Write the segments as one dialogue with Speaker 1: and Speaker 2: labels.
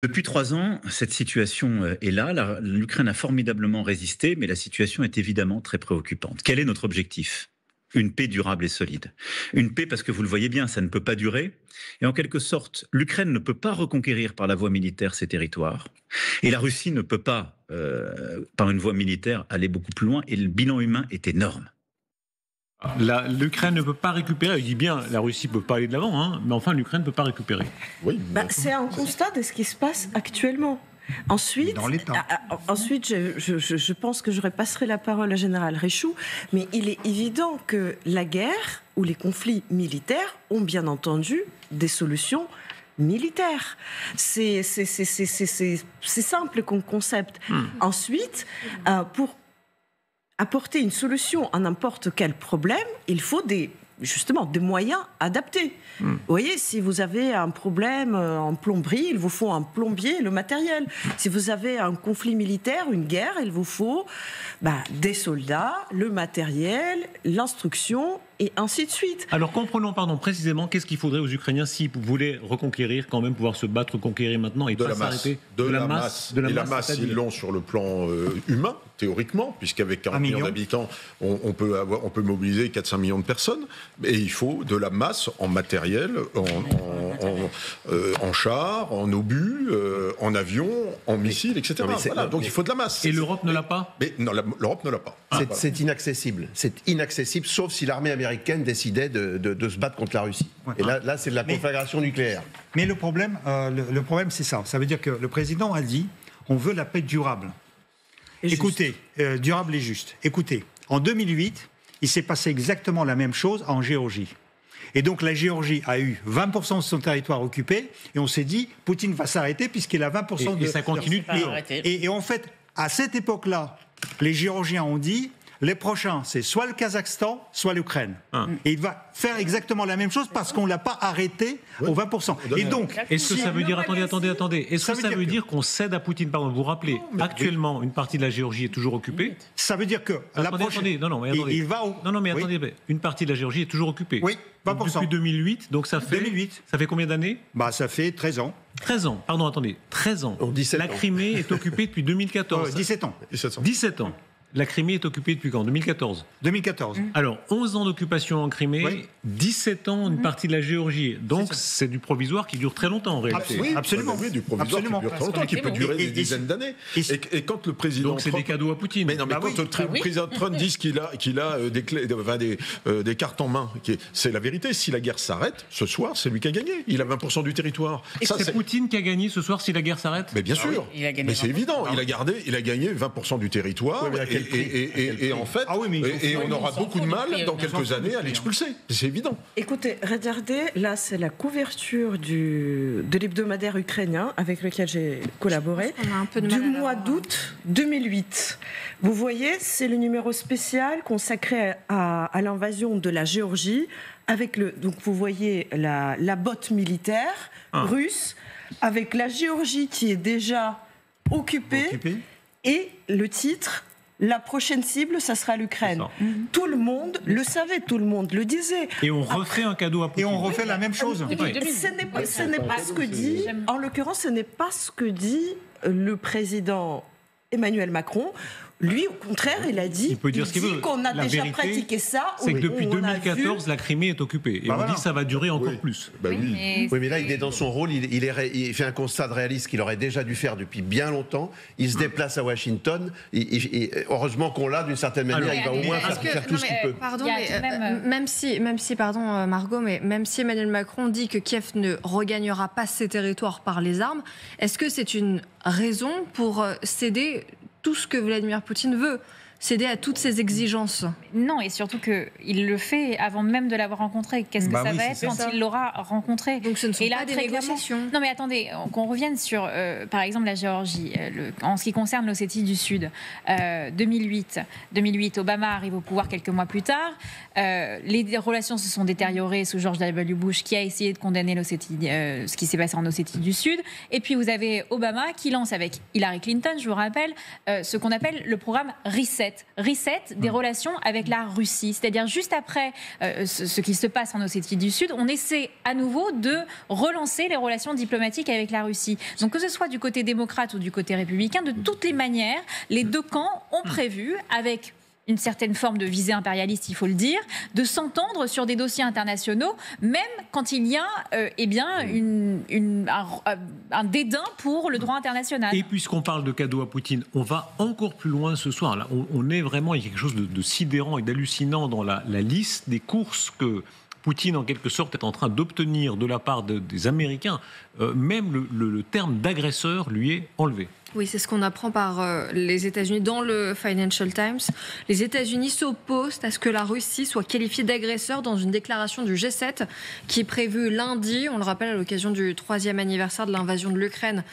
Speaker 1: Depuis 3 ans, cette situation est là. L'Ukraine a formidablement résisté, mais la situation est évidemment très préoccupante. Quel est notre objectif? Une paix durable et solide. Une paix parce que vous le voyez bien, ça ne peut pas durer. Et en quelque sorte, l'Ukraine ne peut pas reconquérir par la voie militaire ses territoires. Et la Russie ne peut pas, par une voie militaire, aller beaucoup plus loin. Et le bilan humain est énorme.
Speaker 2: L'Ukraine ne peut pas récupérer. Il dit bien, la Russie ne peut pas aller de l'avant, mais enfin l'Ukraine ne peut pas récupérer.
Speaker 3: Oui, c'est un constat de ce qui se passe actuellement. Ensuite, je pense que je repasserai la parole à Général Richoux, mais il est évident que la guerre ou les conflits militaires ont bien entendu des solutions militaires. C'est simple comme concept. Ensuite, pour apporter une solution à n'importe quel problème, il faut justement des moyens adaptés. Vous voyez, si vous avez un problème en plomberie, il vous faut un plombier et le matériel. Si vous avez un conflit militaire, une guerre, il vous faut des soldats, le matériel, l'instruction et ainsi de suite.
Speaker 2: Alors comprenons précisément qu'est-ce qu'il faudrait aux Ukrainiens s'ils voulaient reconquérir, quand même pouvoir se battre, reconquérir maintenant et pas s'arrêter.
Speaker 4: De la masse. Et la masse, ils l'ont sur le plan humain, théoriquement, puisqu'avec 40 millions d'habitants, on peut mobiliser 4-5 millions de personnes. Et il faut de la masse en matériel, en chars, en obus, en avions, en missiles, etc. Donc il faut de la masse.
Speaker 2: Et l'Europe ne l'a pas ?
Speaker 4: Mais non, l'Europe ne l'a pas.
Speaker 5: C'est inaccessible. C'est inaccessible, sauf si l'armée américaine décidait de se battre contre la Russie. Et là c'est de la conflagration nucléaire.
Speaker 6: Mais le problème, c'est ça. Ça veut dire que le président a dit on veut la paix durable. Écoutez, durable et juste. Écoutez, en 2008, il s'est passé exactement la même chose en Géorgie. Et donc la Géorgie a eu 20% de son territoire occupé, et on s'est dit, Poutine va s'arrêter puisqu'il a 20% de...
Speaker 2: Et ça continue depuis longtemps.
Speaker 6: Et en fait, à cette époque-là, les Géorgiens ont dit, les prochains, c'est soit le Kazakhstan, soit l'Ukraine. Et il va faire exactement la même chose parce qu'on ne l'a pas arrêté aux 20%. Et donc,
Speaker 2: est-ce que ça veut dire, attendez, est-ce que ça veut dire qu'on cède à Poutine? Pardon, vous vous rappelez, actuellement, une partie de la Géorgie est toujours occupée.
Speaker 6: Ça veut dire que la prochaine... Il va où?
Speaker 2: Attendez, une partie de la Géorgie est toujours occupée.
Speaker 6: Oui, 20%.
Speaker 2: Depuis 2008, donc ça fait...
Speaker 6: 2008.
Speaker 2: Ça fait combien d'années?
Speaker 6: Ça fait 13 ans.
Speaker 2: 13 ans, pardon, attendez, 13 ans. La Crimée est occupée depuis 2014.
Speaker 6: 17 ans.
Speaker 2: 17 ans. La Crimée est occupée depuis quand? 2014.
Speaker 6: 2014.
Speaker 2: Alors, 11 ans d'occupation en Crimée, 17 ans une partie de la Géorgie. Donc, c'est du provisoire qui dure très longtemps en réalité.
Speaker 4: Oui,
Speaker 6: absolument.
Speaker 4: Oui, du provisoire qui dure très longtemps, qui peut durer des dizaines d'années. Et quand le président
Speaker 2: donc, c'est des cadeaux à Poutine.
Speaker 4: Mais non, mais quand le président Trump dit qu'il a des clés, des cartes en main, c'est la vérité. Si la guerre s'arrête, ce soir, c'est lui qui a gagné. Il a 20% du territoire.
Speaker 2: Et c'est Poutine qui a gagné ce soir si la guerre s'arrête?
Speaker 4: Mais bien sûr. Mais c'est évident. Il a gagné 20% du territoire. Et en fait, on aura beaucoup de mal dans quelques années à l'expulser. C'est évident.
Speaker 3: Écoutez, regardez, là c'est la couverture de l'hebdomadaire ukrainien avec lequel j'ai collaboré du mois d'août 2008. Vous voyez, c'est le numéro spécial consacré à l'invasion de la Géorgie avec donc vous voyez la botte militaire russe avec la Géorgie qui est déjà occupée. Et le titre, la prochaine cible, ça sera l'Ukraine. Tout le monde le savait, tout le monde le disait.
Speaker 2: Et on refait un cadeau à Poutine.
Speaker 6: Et on refait la même chose.
Speaker 3: Ce n'est pas ce que dit, en l'occurrence, ce n'est pas ce que dit le président Emmanuel Macron. Lui, au contraire, il a dit,
Speaker 2: il peut dire ce qu'il veut.
Speaker 3: Qu'on a déjà pratiqué ça.
Speaker 2: C'est que depuis 2014, la Crimée est occupée. Et on dit que ça va durer encore plus.
Speaker 5: Oui, mais là, il est dans son rôle. Il fait un constat de réalisme qu'il aurait déjà dû faire depuis bien longtemps. Il se déplace à Washington. Heureusement qu'on l'a, d'une certaine manière. Il va au moins faire tout ce qu'il peut.
Speaker 7: Pardon, même si, pardon Margot, mais même si Emmanuel Macron dit que Kiev ne regagnera pas ses territoires par les armes, est-ce que c'est une raison pour céder tout ce que Vladimir Poutine veut, céder à toutes ses exigences?
Speaker 8: Non, et surtout qu'il le fait avant même de l'avoir rencontré. Qu'est-ce que ça va être quand il l'aura rencontré?
Speaker 7: Donc ce ne sont pas des négociations.
Speaker 8: Non mais attendez, qu'on revienne sur, par exemple, la Géorgie. En ce qui concerne l'Ossétie du Sud, 2008, Obama arrive au pouvoir quelques mois plus tard. Les relations se sont détériorées sous George W. Bush, qui a essayé de condamner ce qui s'est passé en Ossétie du Sud. Et puis vous avez Obama qui lance avec Hillary Clinton, je vous rappelle, ce qu'on appelle le programme Reset. reset des relations avec la Russie. C'est-à-dire juste après ce qui se passe en Ossétie du Sud, on essaie à nouveau de relancer les relations diplomatiques avec la Russie. Donc que ce soit du côté démocrate ou du côté républicain, de toutes les manières, les deux camps ont prévu, avec une certaine forme de visée impérialiste, il faut le dire, de s'entendre sur des dossiers internationaux, même quand il y a un dédain pour le droit international.
Speaker 2: Et puisqu'on parle de cadeaux à Poutine, on va encore plus loin ce soir. Là, on est vraiment, il y a quelque chose de sidérant et d'hallucinant dans la liste des courses que Poutine, en quelque sorte, est en train d'obtenir de la part des Américains. Même le terme d'agresseur lui est enlevé.
Speaker 7: Oui, c'est ce qu'on apprend par les États-Unis dans le Financial Times. Les États-Unis s'opposent à ce que la Russie soit qualifiée d'agresseur dans une déclaration du G7 qui est prévue lundi, on le rappelle, à l'occasion du 3e anniversaire de l'invasion de l'Ukraine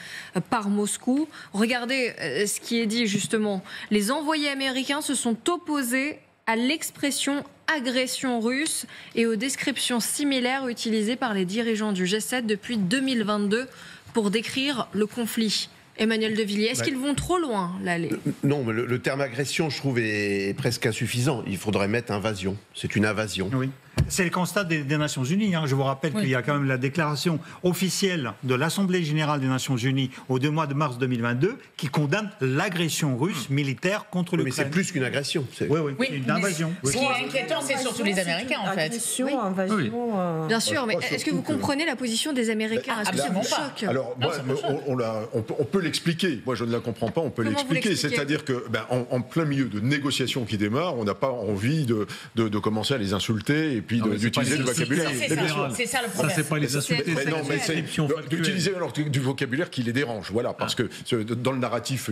Speaker 7: par Moscou. Regardez ce qui est dit justement. Les envoyés américains se sont opposés à l'expression agression russe et aux descriptions similaires utilisées par les dirigeants du G7 depuis 2022 pour décrire le conflit. Emmanuel de Villiers, est-ce qu'ils vont trop loin là,
Speaker 5: Non, mais le terme agression, je trouve, est presque insuffisant. Il faudrait mettre invasion. C'est une invasion.
Speaker 6: Oui. C'est le constat des Nations Unies. Je vous rappelle qu'il y a quand même la déclaration officielle de l'Assemblée générale des Nations Unies au 2 mois de mars 2022 qui condamne l'agression russe militaire contre l'Ukraine.
Speaker 5: Mais c'est plus qu'une agression.
Speaker 6: C'est une invasion.
Speaker 9: Ce qui est inquiétant, c'est surtout les Américains, en fait.
Speaker 3: Agression, invasion.
Speaker 7: Bien sûr, mais est-ce que vous comprenez la position des Américains? Est-ce que ça vous choque?
Speaker 4: Alors, on peut l'expliquer. Moi, je ne la comprends pas. On peut l'expliquer. C'est-à-dire que, en plein milieu de négociations qui démarrent, on n'a pas envie de commencer à les insulter et puis d'utiliser du vocabulaire.
Speaker 9: C'est ça le problème.
Speaker 2: Ça, c'est pas les insulter, c'est
Speaker 4: d'utiliser du vocabulaire qui les dérange. Voilà, parce que dans le narratif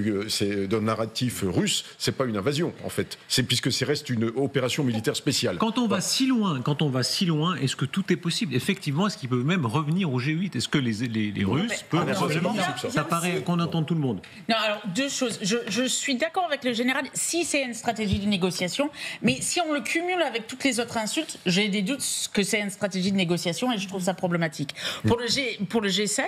Speaker 4: russe, c'est pas une invasion en fait. C'est puisque ça reste une opération militaire spéciale.
Speaker 2: Quand on va si loin, est-ce que tout est possible? Effectivement, est-ce qu'ils peuvent même revenir au G8? Est-ce que les Russes peuvent revenir? Ça paraît qu'on entend tout le monde.
Speaker 9: Non, alors deux choses. Je suis d'accord avec le général. Si c'est une stratégie de négociation, mais si on le cumule avec toutes les autres insultes, j'ai des doutes que c'est une stratégie de négociation et je trouve ça problématique. Pour le G7,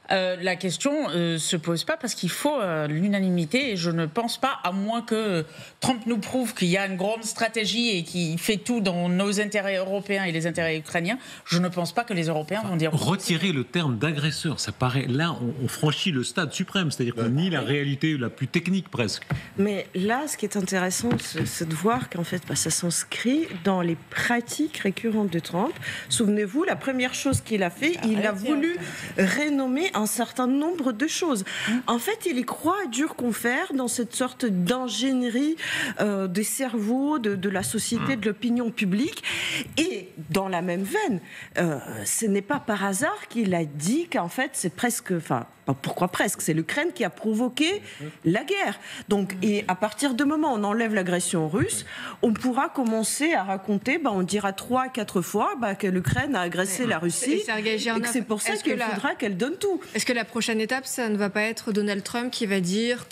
Speaker 9: la question se pose pas parce qu'il faut l'unanimité et je ne pense pas, à moins que Trump nous prouve qu'il y a une grande stratégie et qu'il fait tout dans nos intérêts européens et les intérêts ukrainiens, je ne pense pas que les Européens vont dire...
Speaker 2: Retirer le terme d'agresseur, ça paraît... Là, on franchit le stade suprême, c'est-à-dire qu'on nie la réalité la plus technique presque.
Speaker 3: Mais là, ce qui est intéressant, c'est de voir qu'en fait, ça s'inscrit dans les pratiques récurrentes de Trump. Souvenez-vous, la première chose qu'il a fait, il a voulu renommer un certain nombre de choses. En fait, il y croit à dur confère dans cette sorte d'ingénierie des cerveaux, de la société, de l'opinion publique. Et dans la même veine, ce n'est pas par hasard qu'il a dit qu'en fait, c'est presque... Pourquoi presque? C'est l'Ukraine qui a provoqué la guerre. Donc, et à partir du moment où on enlève l'agression russe, on pourra commencer à raconter, on dira 3-4 fois que l'Ukraine a agressé la Russie et que c'est pour ça qu'il faudra qu'elle donne tout.
Speaker 7: Est-ce que la prochaine étape, ça ne va pas être Donald Trump qui va dire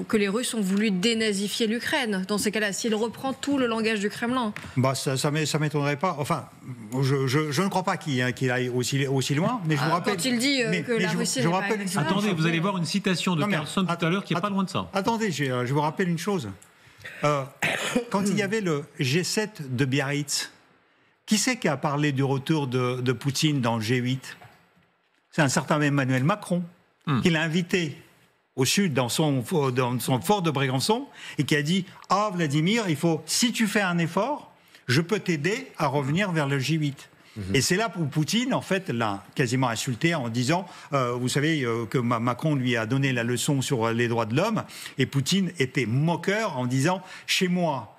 Speaker 7: que les Russes ont voulu dénazifier l'Ukraine? Dans ces cas-là, s'il reprend tout le langage du Kremlin.
Speaker 6: Ça m'étonnerait pas. Enfin, je ne crois pas qu'il aille aussi loin. Mais je vous rappelle.
Speaker 7: Quand il dit que la Russie n'est pas...
Speaker 2: Attendez, vous allez voir une citation de Carlson tout à l'heure qui n'est pas loin de ça.
Speaker 6: Attendez, je vous rappelle une chose. Quand il y avait le G7 de Biarritz, qui c'est qui a parlé du retour de Poutine dans le G8? C'est un certain Emmanuel Macron, qui l'a invité au sud, dans son fort de Brégançon, et qui a dit « Ah, Vladimir, si tu fais un effort, je peux t'aider à revenir vers le G8 ». Et c'est là où Poutine, en fait, l'a quasiment insulté en disant, vous savez, que Macron lui a donné la leçon sur les droits de l'homme, et Poutine était moqueur en disant, chez moi,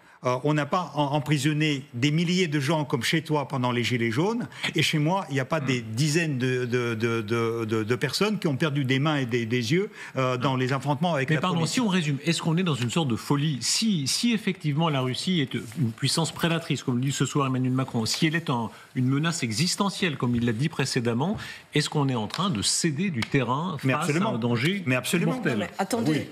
Speaker 6: on n'a pas emprisonné des milliers de gens comme chez toi pendant les Gilets jaunes, et chez moi, il n'y a pas des dizaines de personnes qui ont perdu des mains et des yeux dans les affrontements avec la police.
Speaker 2: Si on résume, est-ce qu'on est dans une sorte de folie? Si effectivement la Russie est une puissance prédatrice, comme le dit ce soir Emmanuel Macron, si elle est une menace existentielle, comme il l'a dit précédemment, est-ce qu'on est en train de céder du terrain face à un danger mortel?
Speaker 3: Mais attendez.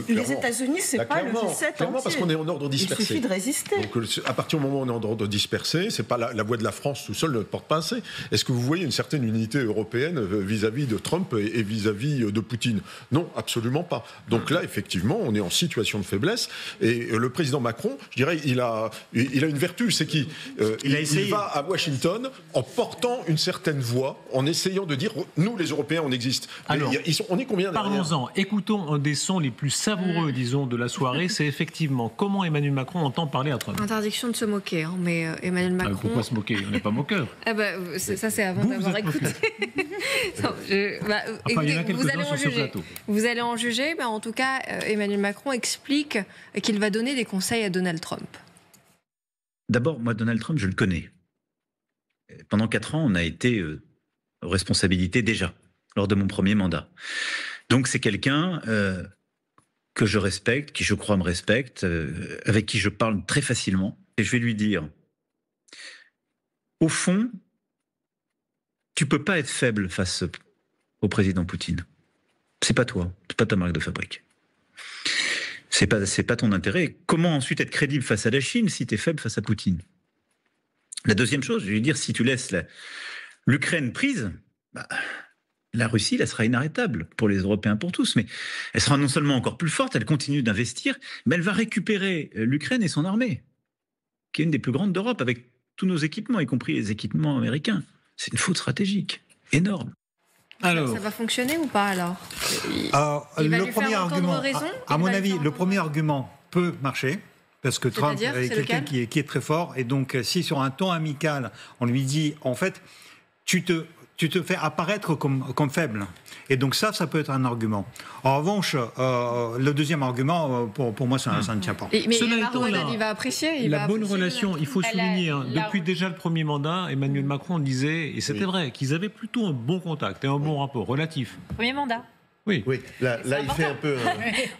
Speaker 3: Les États-Unis, c'est pas le G7
Speaker 4: clairement, parce qu'on est en ordre dispersé.
Speaker 3: Il suffit de résister.
Speaker 4: Donc, à partir du moment où on est en ordre dispersé, c'est pas la voix de la France tout seul ne porte pas assez. Est-ce que vous voyez une certaine unité européenne vis-à-vis de Trump et vis-à-vis de Poutine? Non, absolument pas. Donc là, effectivement, on est en situation de faiblesse. Et le président Macron, je dirais, il a une vertu, c'est qu'il va à Washington en portant une certaine voix, en essayant de dire, nous les Européens, on existe.
Speaker 2: Alors,
Speaker 4: on est combien derrière?
Speaker 2: Parlons-en. Écoutons un des sons les plus savoureux, disons, de la soirée. C'est effectivement comment Emmanuel Macron entend parler à Trump.
Speaker 7: Interdiction de se moquer, hein, mais Emmanuel Macron...
Speaker 2: Pourquoi se moquer? On n'est pas moqueur.
Speaker 7: Ça, c'est avant d'avoir écouté. Non, écoutez, vous allez en juger. Mais en tout cas, Emmanuel Macron explique qu'il va donner des conseils à Donald Trump.
Speaker 1: D'abord, moi, Donald Trump, je le connais. Pendant 4 ans, on a été aux responsabilités déjà, lors de mon premier mandat. Donc, c'est quelqu'un que je respecte, qui je crois me respecte, avec qui je parle très facilement. Et je vais lui dire, au fond, tu peux pas être faible face au président Poutine. C'est pas toi, c'est pas ta marque de fabrique. C'est pas ton intérêt. Comment ensuite être crédible face à la Chine si tu es faible face à Poutine? La deuxième chose, je vais lui dire, si tu laisses l'Ukraine prise, la Russie, elle sera inarrêtable pour les Européens, pour tous. Mais elle sera non seulement encore plus forte, elle continue d'investir, mais elle va récupérer l'Ukraine et son armée, qui est une des plus grandes d'Europe, avec tous nos équipements, y compris les équipements américains. C'est une faute stratégique énorme.
Speaker 7: Alors, ça va fonctionner ou pas alors?
Speaker 6: Le premier argument, à mon avis, le premier argument peut marcher. Parce que Trump est quelqu'un qui est très fort. Et donc, si sur un ton amical, on lui dit, en fait, tu te fais apparaître comme faible. Et donc ça peut être un argument. En revanche, le deuxième argument, pour moi, ça ne tient pas.
Speaker 7: Mais il va apprécier.
Speaker 2: La bonne relation, il faut souligner, depuis déjà le premier mandat, Emmanuel Macron disait, et c'était vrai, qu'ils avaient plutôt un bon contact et un bon rapport relatif.
Speaker 8: Premier mandat.
Speaker 2: Oui.
Speaker 5: Là il fait un peu...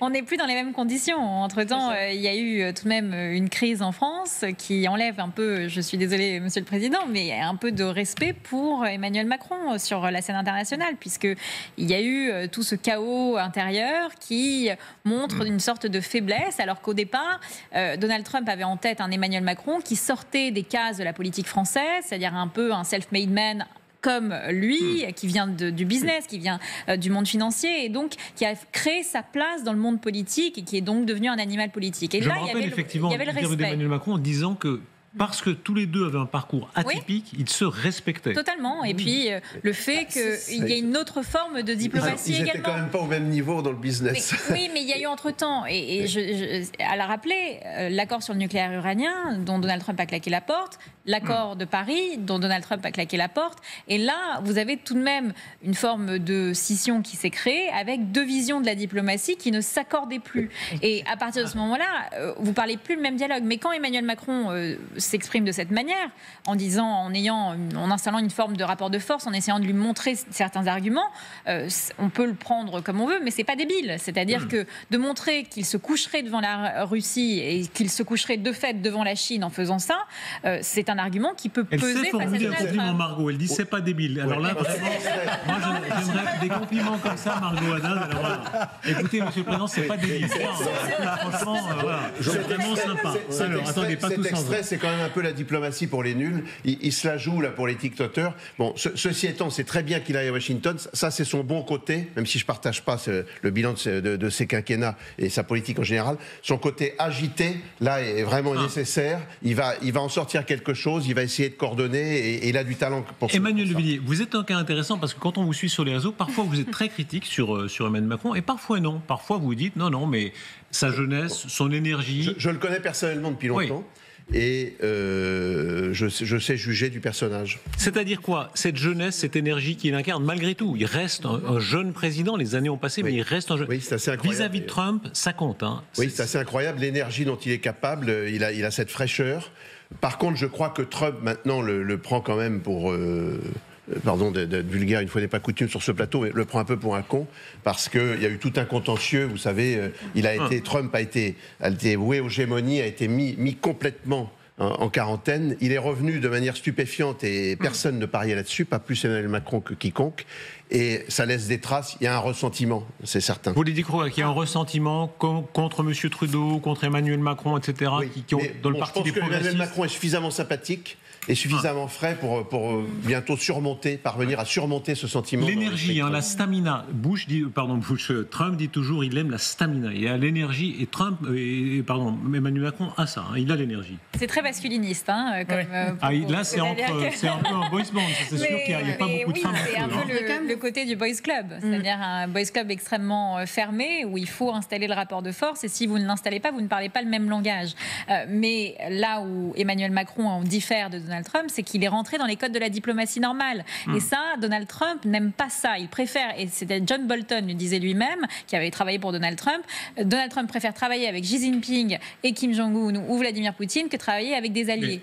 Speaker 8: On n'est plus dans les mêmes conditions. Entre-temps, il y a eu tout de même une crise en France qui enlève un peu, je suis désolée, Monsieur le Président, mais un peu de respect pour Emmanuel Macron sur la scène internationale, puisqu'il y a eu tout ce chaos intérieur qui montre une sorte de faiblesse, alors qu'au départ, Donald Trump avait en tête un Emmanuel Macron qui sortait des cases de la politique française, c'est-à-dire un peu un self-made man comme lui, qui vient du business, qui vient du monde financier, et donc qui a créé sa place dans le monde politique et qui est donc devenu un animal politique. Et
Speaker 2: je me rappelle effectivement l'interview d'Emmanuel Macron en disant que parce que tous les deux avaient un parcours atypique, ils se respectaient.
Speaker 7: Totalement. Et puis, le fait qu'il y ait une autre forme de diplomatie également.
Speaker 5: Ils n'étaient quand même pas au même niveau dans le business.
Speaker 7: Mais il y a eu entre-temps, et à la rappeler, l'accord sur le nucléaire iranien, dont Donald Trump a claqué la porte, l'accord de Paris, dont Donald Trump a claqué la porte. Et là, vous avez tout de même une forme de scission qui s'est créée avec deux visions de la diplomatie qui ne s'accordaient plus. Et à partir de ce moment-là, vous parlez plus le même dialogue. Mais quand Emmanuel Macron s'exprime de cette manière, en installant une forme de rapport de force, en essayant de lui montrer certains arguments, on peut le prendre comme on veut, mais c'est pas débile. C'est-à-dire que de montrer qu'il se coucherait devant la Russie et qu'il se coucherait de fait devant la Chine en faisant ça, c'est un argument qui peut peser face à Donald Trump.
Speaker 2: Margot, elle dit c'est pas débile. Alors là, vraiment, moi j'aimerais des compliments comme ça, Margot Haddad. Alors voilà. Écoutez, Monsieur le Président, c'est pas débile. Franchement, voilà, c'est vraiment sympa. Alors attendez, pas tous ensemble.
Speaker 5: C'est quand même un peu la diplomatie pour les nuls. Il se la joue là pour les TikTokers. Bon, ceci étant, c'est très bien qu'il aille à Washington. Ça, c'est son bon côté, même si je partage pas le bilan de ses quinquennats et sa politique en général. Son côté agité, là, est vraiment nécessaire. Il va en sortir quelque chose. Il va essayer de coordonner et il a du talent pour ça.
Speaker 2: Emmanuel Levillier, vous êtes un cas intéressant parce que quand on vous suit sur les réseaux, parfois vous êtes très critique sur Emmanuel Macron et parfois non. Parfois vous dites non, mais sa jeunesse, son énergie...
Speaker 5: Je le connais personnellement depuis longtemps. Oui. Et je sais juger du personnage.
Speaker 2: C'est-à-dire quoi? Cette jeunesse, cette énergie qu'il incarne, malgré tout, il reste un jeune président, les années ont passé, mais il reste un jeune...
Speaker 5: Oui, c'est assez incroyable.
Speaker 2: Vis-à-vis de Trump, ça compte.
Speaker 5: Oui, c'est assez incroyable, l'énergie dont il est capable, il a cette fraîcheur. Par contre, je crois que Trump, maintenant, le prend quand même pour... pardon d'être vulgaire, une fois n'est pas coutume sur ce plateau, mais le prend un peu pour un con, parce qu'il y a eu tout un contentieux, vous savez, Trump a été voué aux gémonies, a été mis complètement en quarantaine. Il est revenu de manière stupéfiante et personne ne pariait là-dessus, pas plus Emmanuel Macron que quiconque. Et ça laisse des traces, il y a un ressentiment, c'est certain.
Speaker 2: Vous voulez dire qu'il y a un ressentiment contre M. Trudeau, contre Emmanuel Macron, etc.
Speaker 5: Oui,
Speaker 2: dans le parti des progressistes.
Speaker 5: Je pense que Emmanuel Macron est suffisamment sympathique et suffisamment frais pour bientôt parvenir à surmonter ce sentiment.
Speaker 2: L'énergie, la stamina. Trump dit toujours il aime la stamina. Il a l'énergie et Emmanuel Macron a ça, il a l'énergie.
Speaker 8: C'est très masculiniste. Là,
Speaker 2: c'est un peu un boys band, c'est sûr qu'il n'y a pas beaucoup de femmes.
Speaker 8: C'est un peu le côté du boys club, c'est-à-dire un boys club extrêmement fermé où il faut installer le rapport de force et si vous ne l'installez pas, vous ne parlez pas le même langage. Mais là où Emmanuel Macron en diffère de Donald Trump, c'est qu'il est rentré dans les codes de la diplomatie normale. Et ça, Donald Trump n'aime pas ça. Il préfère, et c'était John Bolton le disait lui-même, qui avait travaillé pour Donald Trump préfère travailler avec Xi Jinping et Kim Jong-un ou Vladimir Poutine que travailler avec des alliés.